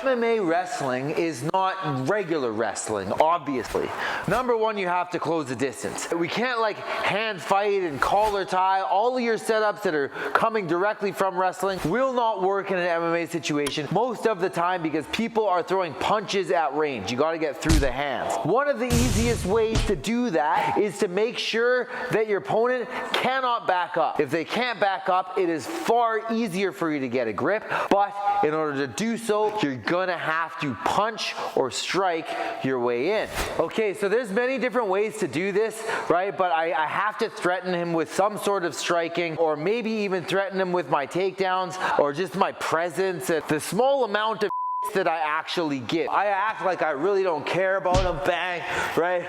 MMA wrestling is not regular wrestling, obviously. Number one, you have to close the distance. We can't like hand fight and collar tie. All of your setups that are coming directly from wrestling will not work in an MMA situation most of the time because people are throwing punches at range. You got to get through the hands. One of the easiest ways to do that is to make sure that your opponent cannot back up. If they can't back up, it is far easier for you to get a grip, but in order to do so, you're gonna have to punch or strike your way in. Okay, so there's many different ways to do this, right? But I have to threaten him with some sort of striking, or maybe even threaten him with my takedowns, or just my presence, the small amount of that I actually give. I act like I really don't care about him, bang, right?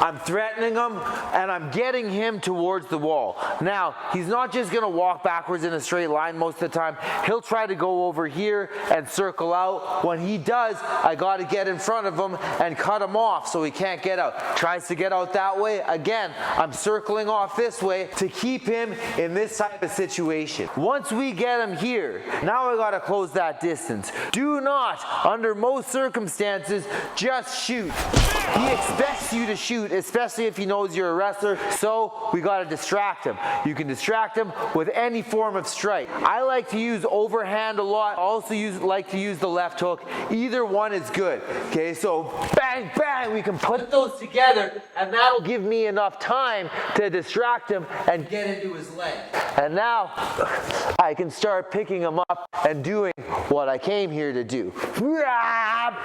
I'm threatening him and I'm getting him towards the wall. Now, he's not just gonna walk backwards in a straight line most of the time. He'll try to go over here and circle out. When he does, I gotta get in front of him and cut him off so he can't get out. Tries to get out that way. Again, I'm circling off this way to keep him in this type of situation. Once we get him here, now I gotta close that distance. Do not, under most circumstances, just shoot. He expects you to shoot, especially if he knows you're a wrestler, so we gotta distract him. You can distract him with any form of strike. I like to use overhand a lot. I also like to use the left hook. Either one is good. Okay, so bang, bang, we can put those together, and that'll give me enough time to distract him and get into his leg. And now I can start picking him up and doing what I came here to do. Bang,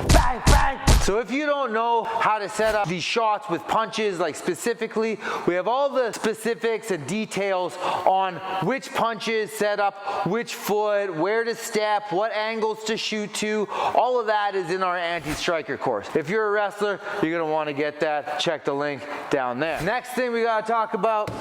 bang, bang. So if you don't know how to set up these shots with punches, like specifically, we have all the specifics and details on which punches set up, which foot, where to step, what angles to shoot to. All of that is in our anti-striker course. If you're a wrestler, you're gonna wanna get that. Check the link down there. Next thing we gotta talk about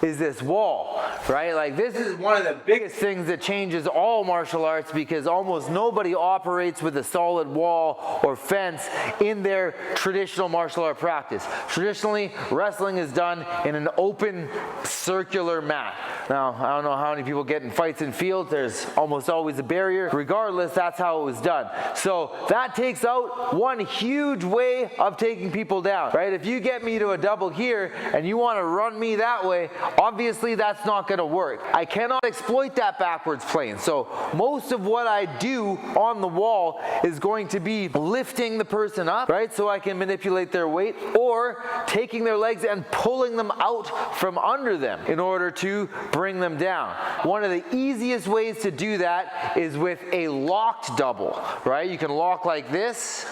is this wall, right? Like this is one of the biggest things that changes all martial arts because almost nobody operates with a solid wall or fence in their traditional martial art practice. Traditionally, wrestling is done in an open circular mat. Now, I don't know how many people get in fights in fields. There's almost always a barrier. Regardless, that's how it was done. So that takes out one huge way of taking people down, right? If you get me to a double here and you want to run me that way, obviously that's not going to work. I cannot exploit that backwards plane. So most of what I do on the wall is going to be lifting the person up, right? So I can manipulate their weight, or taking their legs and pulling them out from under them in order to bring them down. One of the easiest ways to do that is with a locked double, right? You can lock like this.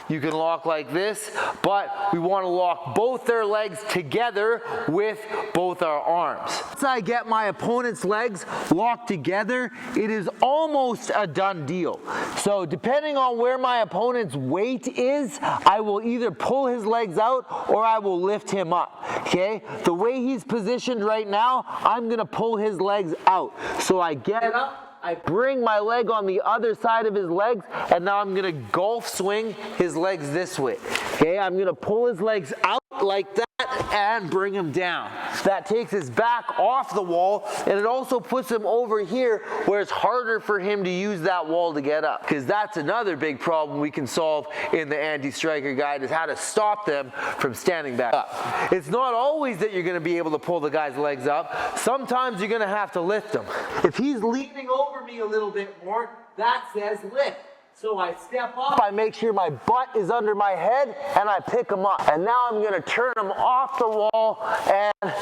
You can lock like this, but we want to lock both their legs together with both our arms. Once I get my opponent's legs locked together, it is almost a done deal. So depending on where my opponent's weight is, I will either pull his legs out or I will lift him up, okay? The way he's positioned right now, I'm gonna pull his legs out. So I get up, I bring my leg on the other side of his legs, and now I'm gonna golf swing his legs this way. Okay, I'm gonna pull his legs out like that and bring him down. That takes his back off the wall, and it also puts him over here where it's harder for him to use that wall to get up. Because that's another big problem we can solve in the anti-striker guide, is how to stop them from standing back up. It's not always that you're gonna be able to pull the guy's legs up. Sometimes you're gonna have to lift them. If he's leaning over me a little bit more, that says lift. So I step up, I make sure my butt is under my head, and I pick him up. And now I'm gonna turn him off the wall and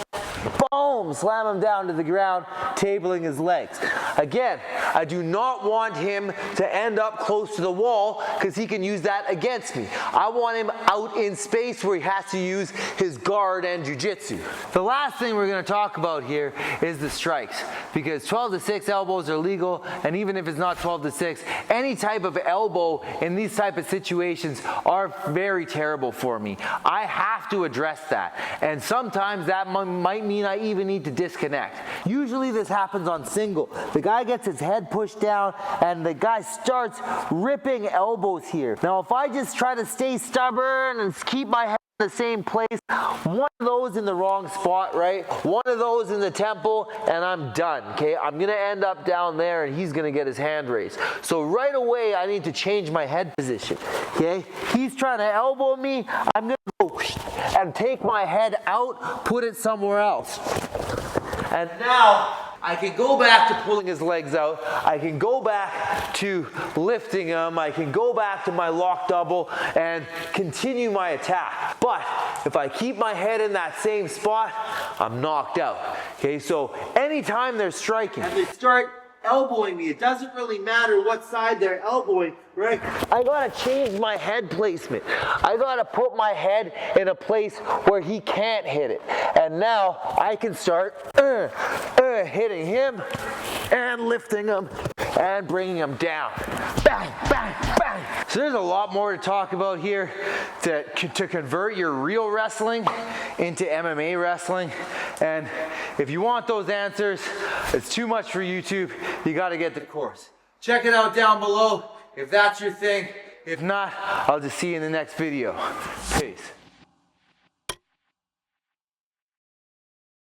boom, slam him down to the ground, tabling his legs. Again, I do not want him to end up close to the wall because he can use that against me. I want him out in space where he has to use his guard and jiu-jitsu. The last thing we're gonna talk about here is the strikes, because 12-6 elbows are legal, and even if it's not 12-6, any type of elbow in these type of situations are very terrible for me. I have to address that, and sometimes that might mean I even need to disconnect. Usually this happens on single. The guy gets his head pushed down and the guy starts ripping elbows here. Now if I just try to stay stubborn and keep my head the same place, one of those in the wrong spot, right? One of those in the temple, and I'm done, okay? I'm gonna end up down there and he's gonna get his hand raised. So right away, I need to change my head position, okay? He's trying to elbow me, I'm gonna go and take my head out, put it somewhere else. And now, I can go back to pulling his legs out. I can go back to lifting him. I can go back to my lock double and continue my attack. But if I keep my head in that same spot, I'm knocked out. Okay, so anytime they're striking and they start elbowing me, it doesn't really matter what side they're elbowing, right? I gotta change my head placement. I gotta put my head in a place where he can't hit it. And now I can start hitting him and lifting him and bringing him down. Bang, bang, bang. So there's a lot more to talk about here to convert your real wrestling into MMA wrestling. And if you want those answers, it's too much for YouTube. You got to get the course. Check it out down below if that's your thing. If not, I'll just see you in the next video.